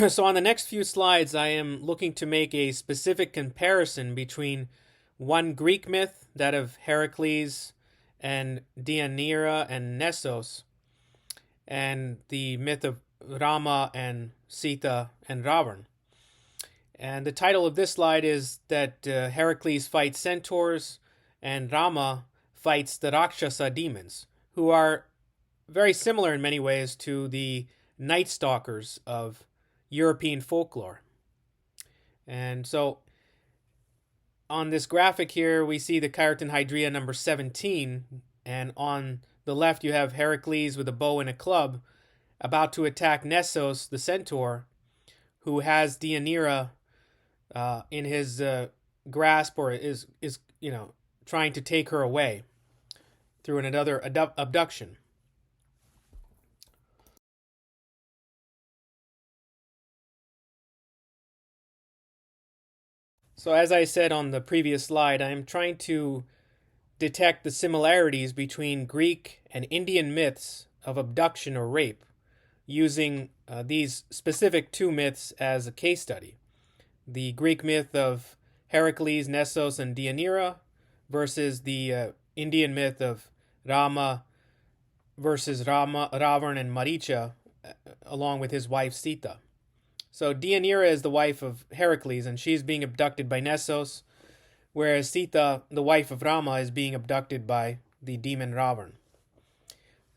So on the next few slides, I am looking to make a specific comparison between one Greek myth, that of Heracles and Deianira and Nessos, and the myth of Rama and Sita and Ravana. And the title of this slide is that Heracles fights centaurs and Rama fights the Rakshasa demons, who are very similar in many ways to the Night Stalkers of European folklore. And so on this graphic here, we see the Caeretan hydriae number 17, and on the left you have Heracles with a bow and a club about to attack Nessos, the centaur, who has Deianira in his grasp, or is trying to take her away through another abduction. So as I said on the previous slide, I am trying to detect the similarities between Greek and Indian myths of abduction or rape, using these specific two myths as a case study. The Greek myth of Heracles, Nessos, and Deianira versus the Indian myth of Rama versus Ravana and Maricha, along with his wife Sita. So Deianira is the wife of Heracles, and she's being abducted by Nessos, whereas Sita, the wife of Rama, is being abducted by the demon Ravana.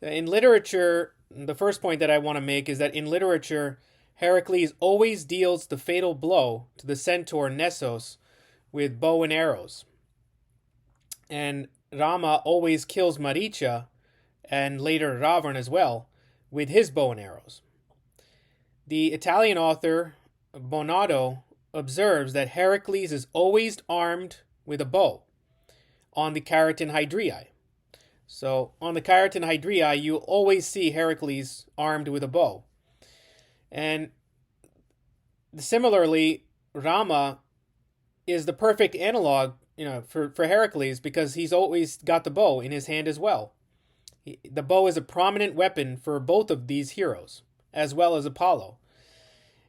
In literature, the first point that I want to make is that in literature, Heracles always deals the fatal blow to the centaur Nessos with bow and arrows. And Rama always kills Maricha, and later Ravana as well, with his bow and arrows. The Italian author Bonato observes that Heracles is always armed with a bow on the Caeretan hydriae. So on the Caeretan hydriae, you always see Heracles armed with a bow. And similarly, Rama is the perfect analog, for Heracles, because he's always got the bow in his hand as well. The bow is a prominent weapon for both of these heroes, as well as Apollo.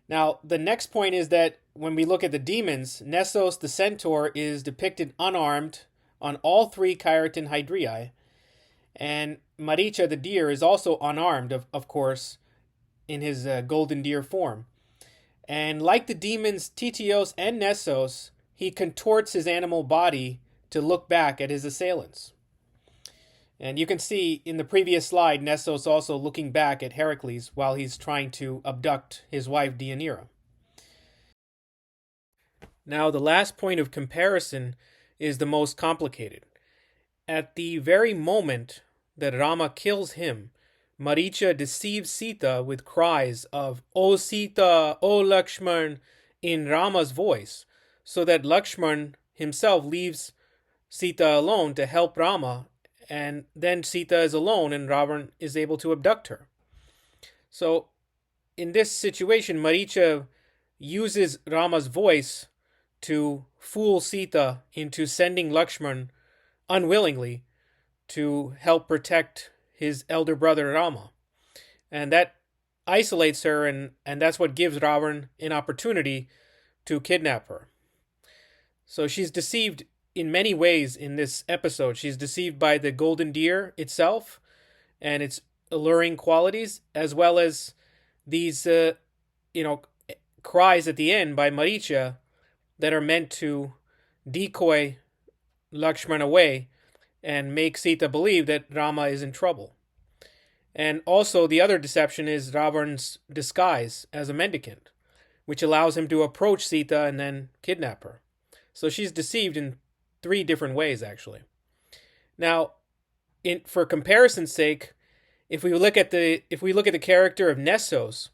Now, the next point is that when we look at the demons, Nessos the centaur is depicted unarmed on all three Caeretan hydriae, and Maricha the deer is also unarmed, of course, in his golden deer form. And like the demons Tityos and Nessos, he contorts his animal body to look back at his assailants. And you can see in the previous slide, Nessos also looking back at Heracles while he's trying to abduct his wife Deianira. Now, the last point of comparison is the most complicated. At the very moment that Rama kills him, Maricha deceives Sita with cries of "O Sita, O Lakshman" in Rama's voice, so that Lakshman himself leaves Sita alone to help Rama, and then Sita is alone and Ravana is able to abduct her. So in this situation, Maricha uses Rama's voice to fool Sita into sending Lakshman unwillingly to help protect his elder brother Rama. And that isolates her, and that's what gives Ravana an opportunity to kidnap her. So she's deceived in many ways in this episode. She's deceived by the golden deer itself and its alluring qualities, as well as these, cries at the end by Maricha that are meant to decoy Lakshman away and make Sita believe that Rama is in trouble. And also the other deception is Ravana's disguise as a mendicant, which allows him to approach Sita and then kidnap her. So she's deceived in three different ways, actually. Now, for comparison's sake, if we look at the character of Nessos,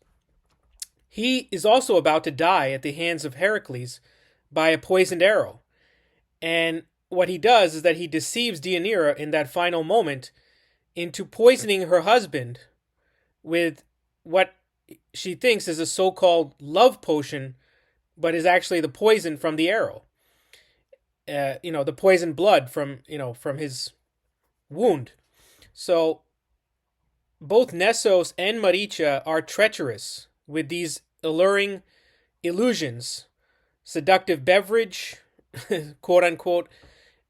he is also about to die at the hands of Heracles by a poisoned arrow. And what he does is that he deceives Deianira in that final moment into poisoning her husband with what she thinks is a so-called love potion, but is actually the poison from the arrow. The poisoned blood from his wound. So both Nessos and Maricha are treacherous with these alluring illusions, seductive beverage, quote unquote,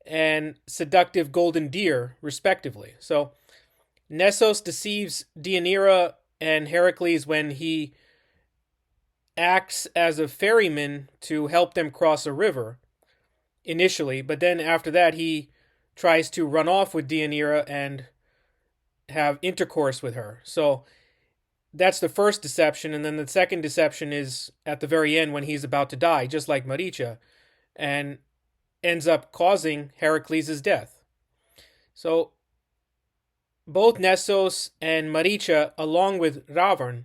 and seductive golden deer, respectively. So Nessos deceives Deianira and Heracles when he acts as a ferryman to help them cross a river initially, but then after that he tries to run off with Deianira and have intercourse with her. So that's the first deception, and then the second deception is at the very end when he's about to die, just like Maricha, and ends up causing Heracles' death. So both Nessos and Maricha, along with Ravana,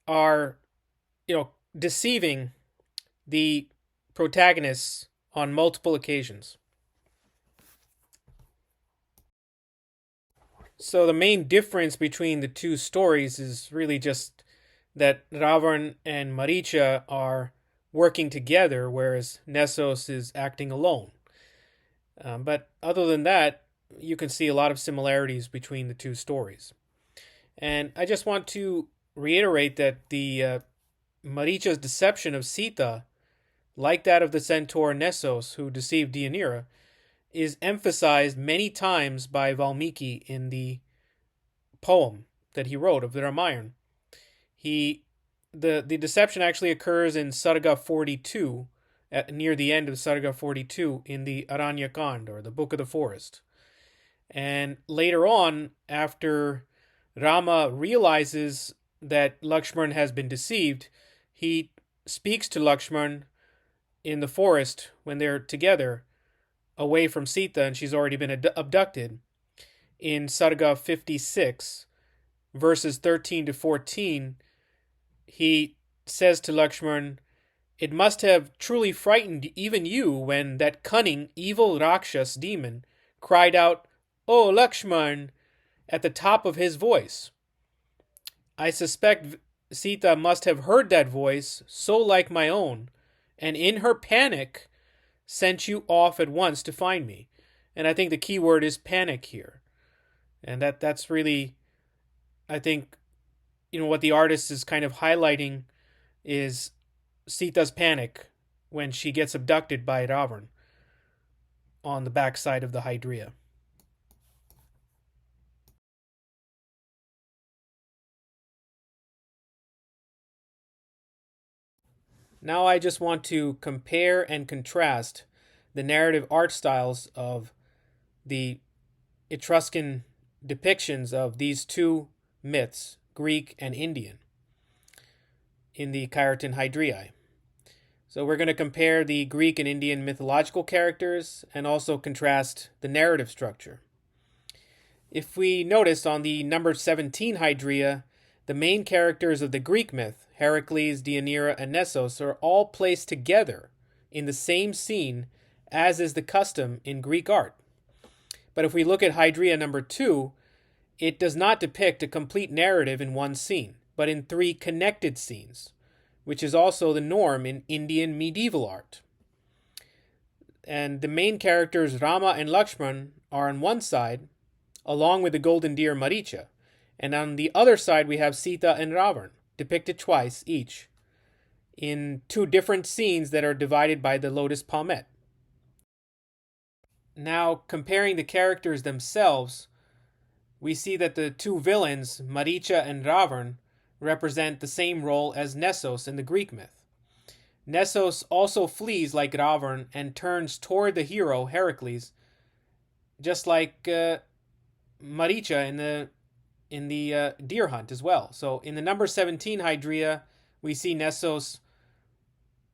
are, deceiving the protagonists on multiple occasions. So the main difference between the two stories is really just that Ravana and Maricha are working together, whereas Nessos is acting alone. But other than that, you can see a lot of similarities between the two stories. And I just want to reiterate that the Maricha's deception of Sita, like that of the centaur Nessos, who deceived Deianira, is emphasized many times by Valmiki in the poem that he wrote of the Ramayana. The deception actually occurs in Sarga 42, near the end of Sarga 42 in the Aranyakand, or the Book of the Forest. And later on, after Rama realizes that Lakshman has been deceived, he speaks to Lakshman in the forest when they're together, away from Sita, and she's already been abducted. In Sarga 56, verses 13 to 14, he says to Lakshman, "It must have truly frightened even you when that cunning, evil Rakshas demon cried out, 'Oh, Lakshman,' at the top of his voice. I suspect Sita must have heard that voice, so like my own, and in her panic sent you off at once to find me." And I think the key word is panic here. And that's really, I think, what the artist is kind of highlighting is Sita's panic when she gets abducted by Ravana on the backside of the hydriae. Now I just want to compare and contrast the narrative art styles of the Etruscan depictions of these two myths, Greek and Indian, in the Caeretan hydriae. So we're going to compare the Greek and Indian mythological characters and also contrast the narrative structure. If we notice on the number 17 hydria, the main characters of the Greek myth, Heracles, Deianira, and Nessos, are all placed together in the same scene, as is the custom in Greek art. But if we look at hydria number 2, it does not depict a complete narrative in one scene, but in 3 connected scenes, which is also the norm in Indian medieval art. And the main characters, Rama and Lakshman, are on one side, along with the golden deer Maricha. And on the other side, we have Sita and Ravana, depicted twice each, in 2 different scenes that are divided by the lotus palmette. Now, comparing the characters themselves, we see that the 2 villains, Maricha and Ravana, represent the same role as Nessos in the Greek myth. Nessos also flees like Ravana and turns toward the hero, Heracles, just like Maricha in the deer hunt as well. So in the number 17 hydria, we see Nessos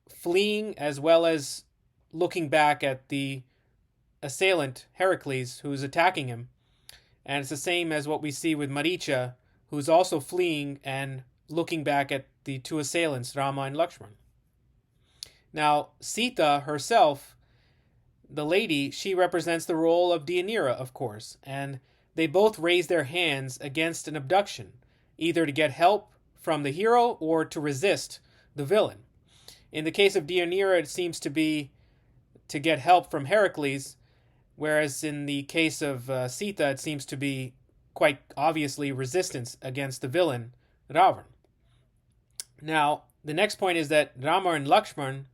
fleeing as well as looking back at the assailant, Heracles, who's attacking him. And it's the same as what we see with Maricha, who's also fleeing and looking back at the 2 assailants, Rama and Lakshman. Now, Sita herself, the lady, she represents the role of Deianira, of course, and they both raise their hands against an abduction, either to get help from the hero or to resist the villain. In the case of Deianira, it seems to be to get help from Heracles, whereas in the case of Sita, it seems to be quite obviously resistance against the villain, Ravana. Now, the next point is that Rama and Lakshman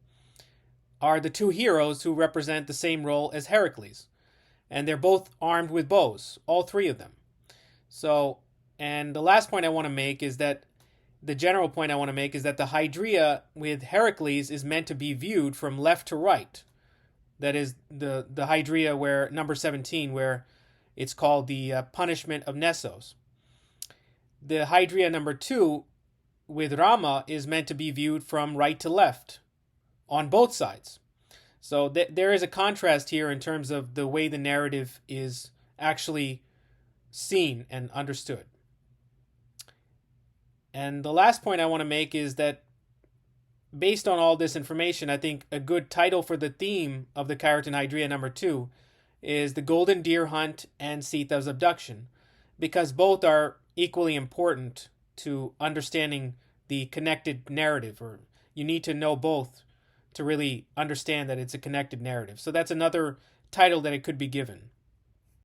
are the two heroes who represent the same role as Heracles. And they're both armed with bows, all three of them. So, and the last point I want to make is that the general point I want to make is that the hydriae with Heracles is meant to be viewed from left to right. That is the hydriae where number 17, where it's called the punishment of Nessos. The hydriae number 2 with Rama is meant to be viewed from right to left on both sides. So there is a contrast here in terms of the way the narrative is actually seen and understood. And the last point I want to make is that based on all this information, I think a good title for the theme of the Caeretan hydriae number 2 is the Golden Deer Hunt and Sita's Abduction, because both are equally important to understanding the connected narrative, or you need to know both to really understand that it's a connected narrative. So that's another title that it could be given.